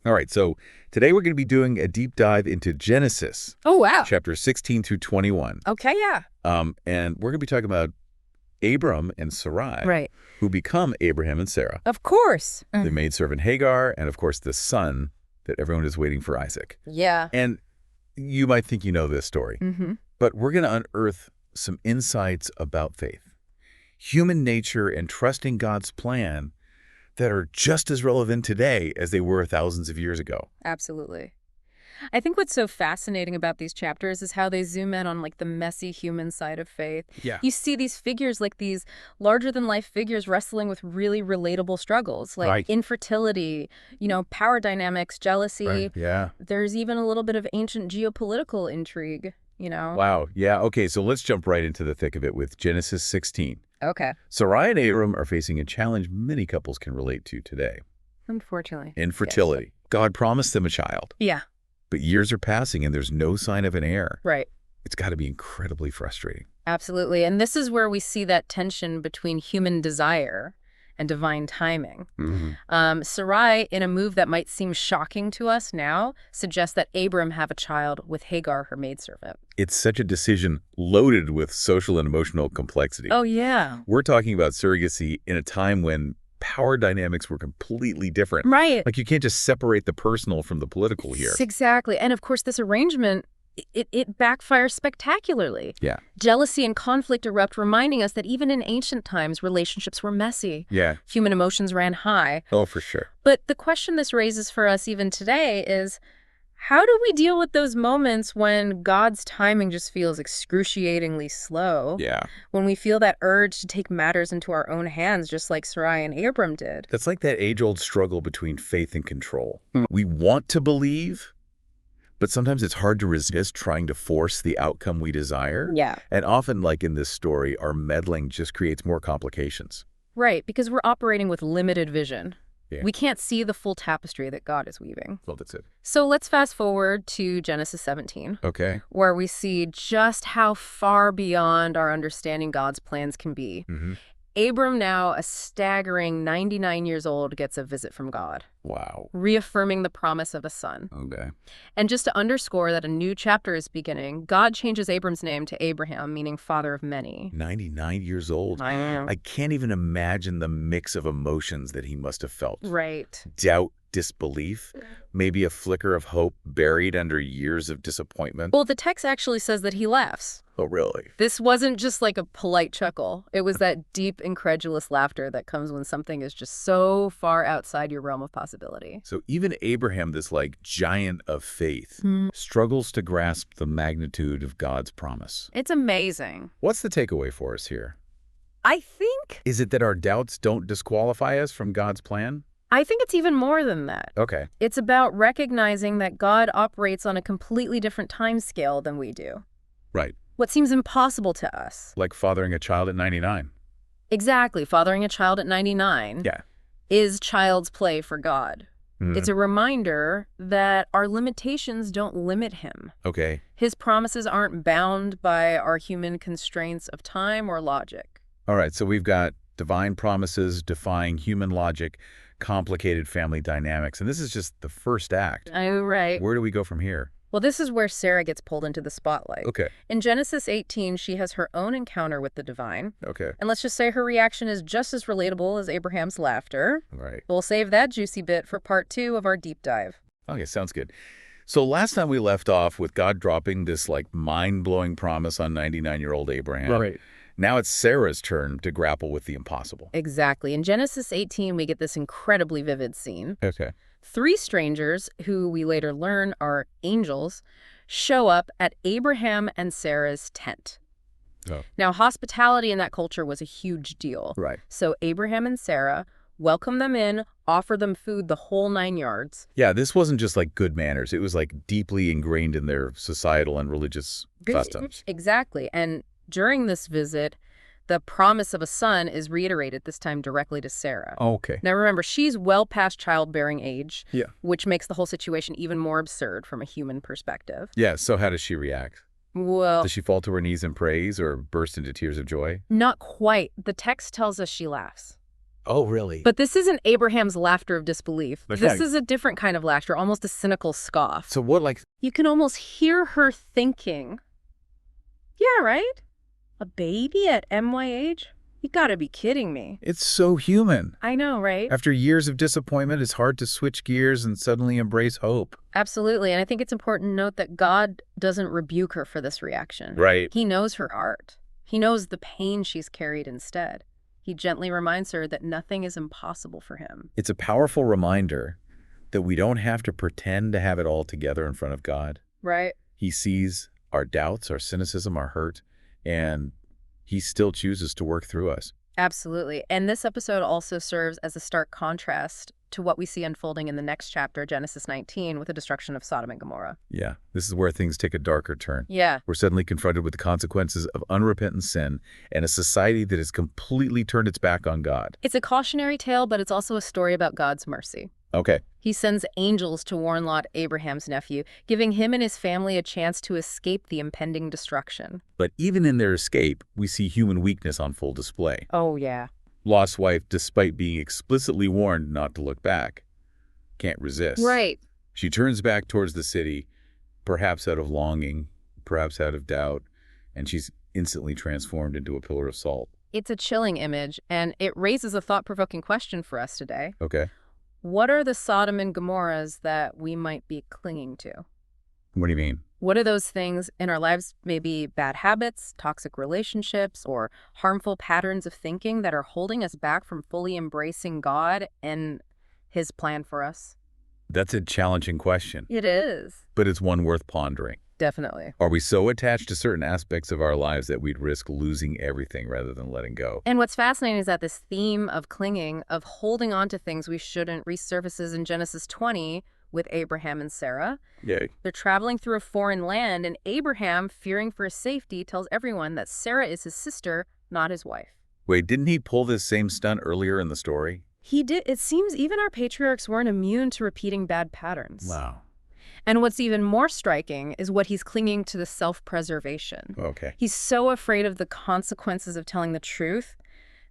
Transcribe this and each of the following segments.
All right, so today we're going to be doing a deep dive into Genesis, Oh, wow. chapter 16 through 21. Okay, yeah. And we're going to be talking about Abram and Sarai, Right. who become Abraham and Sarah, Of course. the maidservant Hagar, and of course the son that everyone is waiting for, Isaac. Yeah. And you might think you know this story, but we're going to unearth some insights about faith, human nature, and trusting God's plan that are just as relevant today as they were thousands of years ago. Absolutely. I think what's so fascinating about these chapters is how they zoom in on like the messy human side of faith. Yeah. You see these figures, like these larger-than-life figures wrestling with really relatable struggles, like Right. infertility, power dynamics, jealousy. Right. Yeah. There's even a little bit of ancient geopolitical intrigue. Wow. Yeah. Okay. So let's jump right into the thick of it with Genesis 16. Okay. Sarai and Abram are facing a challenge many couples can relate to today. Unfortunately. Infertility. God promised them a child, Yeah. but years are passing and there's no sign of an heir. Right. It's got to be incredibly frustrating. Absolutely. And this is where we see that tension between human desire and divine timing. Sarai, in a move that might seem shocking to us now, suggests that Abram have a child with Hagar, her maidservant. It's such a decision loaded with social and emotional complexity. Oh, yeah. We're talking about surrogacy in a time when power dynamics were completely different. Right. Like you can't just separate the personal from the political here. Exactly. And of course, this arrangement, it backfires spectacularly. Yeah. Jealousy and conflict erupt, reminding us that even in ancient times, relationships were messy. Yeah. Human emotions ran high. Oh, for sure. But the question this raises for us even today is, how do we deal with those moments when God's timing just feels excruciatingly slow? Yeah. When we feel that urge to take matters into our own hands, just like Sarai and Abram did? That's like that age-old struggle between faith and control. We want to believe, but sometimes it's hard to resist trying to force the outcome we desire. Yeah. And often, like in this story, our meddling just creates more complications. Right, because we're operating with limited vision. Yeah. We can't see the full tapestry that God is weaving. Well, that's it. So let's fast forward to Genesis 17, Okay. where we see just how far beyond our understanding God's plans can be. Abram, now a staggering 99 years old, gets a visit from God, Wow. reaffirming the promise of a son. Okay. And just to underscore that a new chapter is beginning, God changes Abram's name to Abraham, meaning father of many. 99 years old. I can't even imagine the mix of emotions that he must have felt. Right. Doubt, disbelief, maybe a flicker of hope buried under years of disappointment. Well, the text actually says that he laughs. Oh, really? This wasn't just like a polite chuckle. It was that deep, incredulous laughter that comes when something is just so far outside your realm of possibility. So even Abraham, this like giant of faith, struggles to grasp the magnitude of God's promise. It's amazing. What's the takeaway for us here? I think Is it that our doubts don't disqualify us from God's plan? it's even more than that. Okay. It's about recognizing that God operates on a completely different time scale than we do. Right. What seems impossible to us. Like fathering a child at 99. Exactly. Fathering a child at 99 Yeah. is child's play for God. It's a reminder that our limitations don't limit him. Okay. His promises aren't bound by our human constraints of time or logic. All right. So we've got divine promises defying human logic, complicated family dynamics. And this is just the first act. Oh, right. Where do we go from here? Well, this is where Sarah gets pulled into the spotlight. Okay. In Genesis 18, she has her own encounter with the divine. Okay. And let's just say her reaction is just as relatable as Abraham's laughter. All right. We'll save that juicy bit for part 2 of our deep dive. Okay, sounds good. So last time we left off with God dropping this like mind-blowing promise on 99-year-old Abraham. Right. Now it's Sarah's turn to grapple with the impossible. Exactly. In Genesis 18, we get this incredibly vivid scene. Okay. 3 strangers, who we later learn are angels, show up at Abraham and Sarah's tent. Oh. Now, hospitality in that culture was a huge deal. Right. So Abraham and Sarah welcome them in, offer them food, the whole 9 yards. Yeah, this wasn't just like good manners. It was like deeply ingrained in their societal and religious customs. Exactly. And during this visit, the promise of a son is reiterated, this time directly to Sarah. Okay. Now remember, she's well past childbearing age, Yeah. which makes the whole situation even more absurd from a human perspective. Yeah, so how does she react? Well, Does she fall to her knees in praise or burst into tears of joy? not quite. The text tells us she laughs. Oh, really? But this isn't Abraham's laughter of disbelief. Okay. This is a different kind of laughter, almost a cynical scoff. So what, like... You can almost hear her thinking, yeah, right? A baby at my age? You gotta be kidding me. It's so human. I know, right? After years of disappointment, it's hard to switch gears and suddenly embrace hope. Absolutely. And I think it's important to note that God doesn't rebuke her for this reaction. Right. He knows her heart. He knows the pain she's carried instead. He gently reminds her that nothing is impossible for him. It's a powerful reminder that we don't have to pretend to have it all together in front of God. Right. He sees our doubts, our cynicism, our hurt, and he still chooses to work through us. Absolutely. And this episode also serves as a stark contrast to what we see unfolding in the next chapter, Genesis 19, with the destruction of Sodom and Gomorrah. Yeah, this is where things take a darker turn. Yeah. We're suddenly confronted with the consequences of unrepentant sin and a society that has completely turned its back on God. It's a cautionary tale, but it's also a story about God's mercy. Okay. He sends angels to warn Lot, Abraham's nephew, giving him and his family a chance to escape the impending destruction. But even in their escape, we see human weakness on full display. Oh, yeah. Lot's wife, despite being explicitly warned not to look back, can't resist. Right. She turns back towards the city, perhaps out of longing, perhaps out of doubt, and she's instantly transformed into a pillar of salt. It's a chilling image, and it raises a thought-provoking question for us today. Okay. What are the Sodom and Gomorrahs that we might be clinging to? What do you mean? What are those things in our lives, maybe bad habits, toxic relationships, or harmful patterns of thinking that are holding us back from fully embracing God and his plan for us? That's a challenging question, It is. but it's one worth pondering. Definitely. Are we so attached to certain aspects of our lives that we'd risk losing everything rather than letting go? And what's fascinating is that this theme of clinging, of holding on to things we shouldn't, resurfaces in Genesis 20 with Abraham and Sarah. Yay. They're traveling through a foreign land, and Abraham, fearing for his safety, tells everyone that Sarah is his sister, not his wife. Wait, didn't he pull this same stunt earlier in the story? He did. It seems even our patriarchs weren't immune to repeating bad patterns. Wow. And what's even more striking is what he's clinging to, the self-preservation. Okay. He's so afraid of the consequences of telling the truth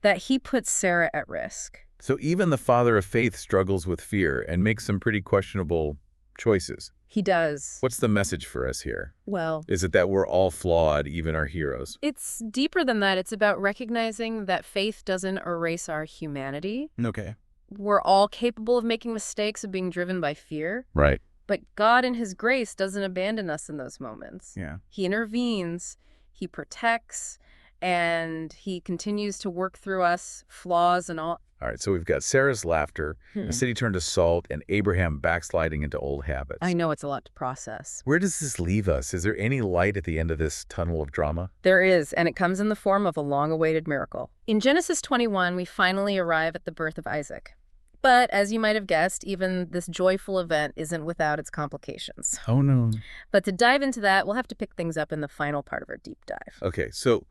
that he puts Sarah at risk. So even the father of faith struggles with fear and makes some pretty questionable choices. He does. What's the message for us here? Well, Is it that we're all flawed, even our heroes? it's deeper than that. It's about recognizing that faith doesn't erase our humanity. Okay. We're all capable of making mistakes, of being driven by fear. Right. But God in his grace doesn't abandon us in those moments. Yeah. He intervenes, he protects, and he continues to work through us, flaws and all. All right, so we've got Sarah's laughter, the city turned to salt, and Abraham backsliding into old habits. I know it's a lot to process. Where does this leave us? Is there any light at the end of this tunnel of drama? There is, and it comes in the form of a long-awaited miracle. In Genesis 21, we finally arrive at the birth of Isaac. But as you might have guessed, even this joyful event isn't without its complications. Oh, no. But to dive into that, we'll have to pick things up in the final part of our deep dive. Okay, so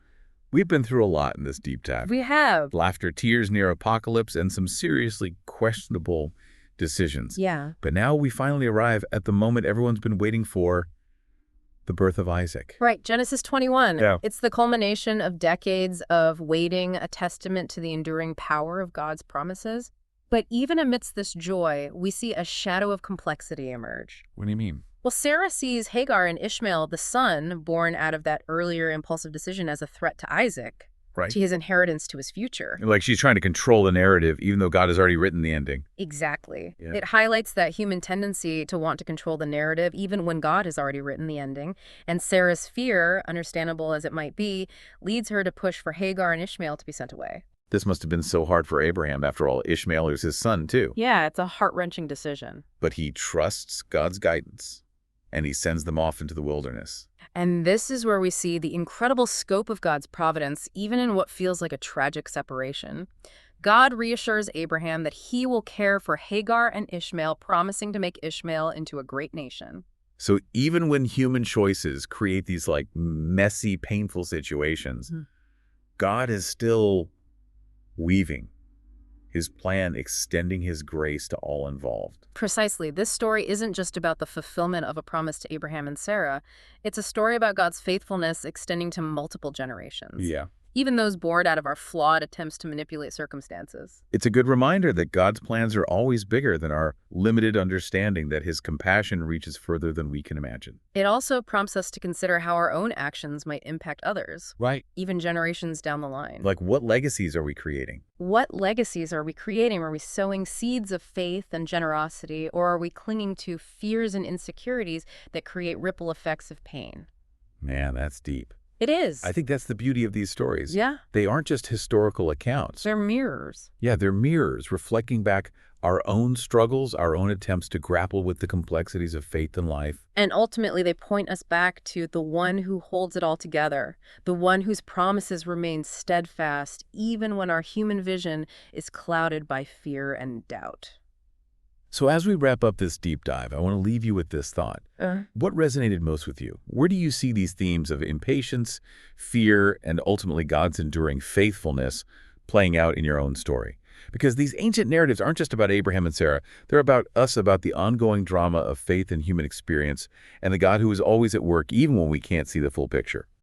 we've been through a lot in this deep dive. We have. Laughter, tears, near apocalypse, and some seriously questionable decisions. Yeah. But now we finally arrive at the moment everyone's been waiting for, the birth of Isaac. Right, Genesis 21. Yeah. It's the culmination of decades of waiting, a testament to the enduring power of God's promises. But even amidst this joy, we see a shadow of complexity emerge. What do you mean? Well, Sarah sees Hagar and Ishmael, the son, born out of that earlier impulsive decision, as a threat to Isaac, Right. to his inheritance, to his future. Like she's trying to control the narrative, even though God has already written the ending. Exactly. Yeah. It highlights that human tendency to want to control the narrative, even when God has already written the ending. And Sarah's fear, understandable as it might be, leads her to push for Hagar and Ishmael to be sent away. This must have been so hard for Abraham. After all, Ishmael is his son, too. Yeah, it's a heart-wrenching decision. But he trusts God's guidance, and he sends them off into the wilderness. And this is where we see the incredible scope of God's providence, even in what feels like a tragic separation. God reassures Abraham that he will care for Hagar and Ishmael, promising to make Ishmael into a great nation. So even when human choices create these like messy, painful situations, God is still weaving his plan, extending his grace to all involved. Precisely. This story isn't just about the fulfillment of a promise to Abraham and Sarah. It's a story about God's faithfulness extending to multiple generations. Yeah. even those born out of our flawed attempts to manipulate circumstances. It's a good reminder that God's plans are always bigger than our limited understanding, that his compassion reaches further than we can imagine. It also prompts us to consider how our own actions might impact others, Right. even generations down the line. Like, what legacies are we creating? What legacies are we creating? Are we sowing seeds of faith and generosity, or are we clinging to fears and insecurities that create ripple effects of pain? Man, that's deep. It is. I think that's the beauty of these stories. Yeah. They aren't just historical accounts. They're mirrors. Yeah, they're mirrors reflecting back our own struggles, our own attempts to grapple with the complexities of faith and life. And ultimately, they point us back to the one who holds it all together, the one whose promises remain steadfast even when our human vision is clouded by fear and doubt. So as we wrap up this deep dive, I want to leave you with this thought. What resonated most with you? Where do you see these themes of impatience, fear, and ultimately God's enduring faithfulness playing out in your own story? Because these ancient narratives aren't just about Abraham and Sarah. They're about us, about the ongoing drama of faith and human experience, and the God who is always at work even when we can't see the full picture.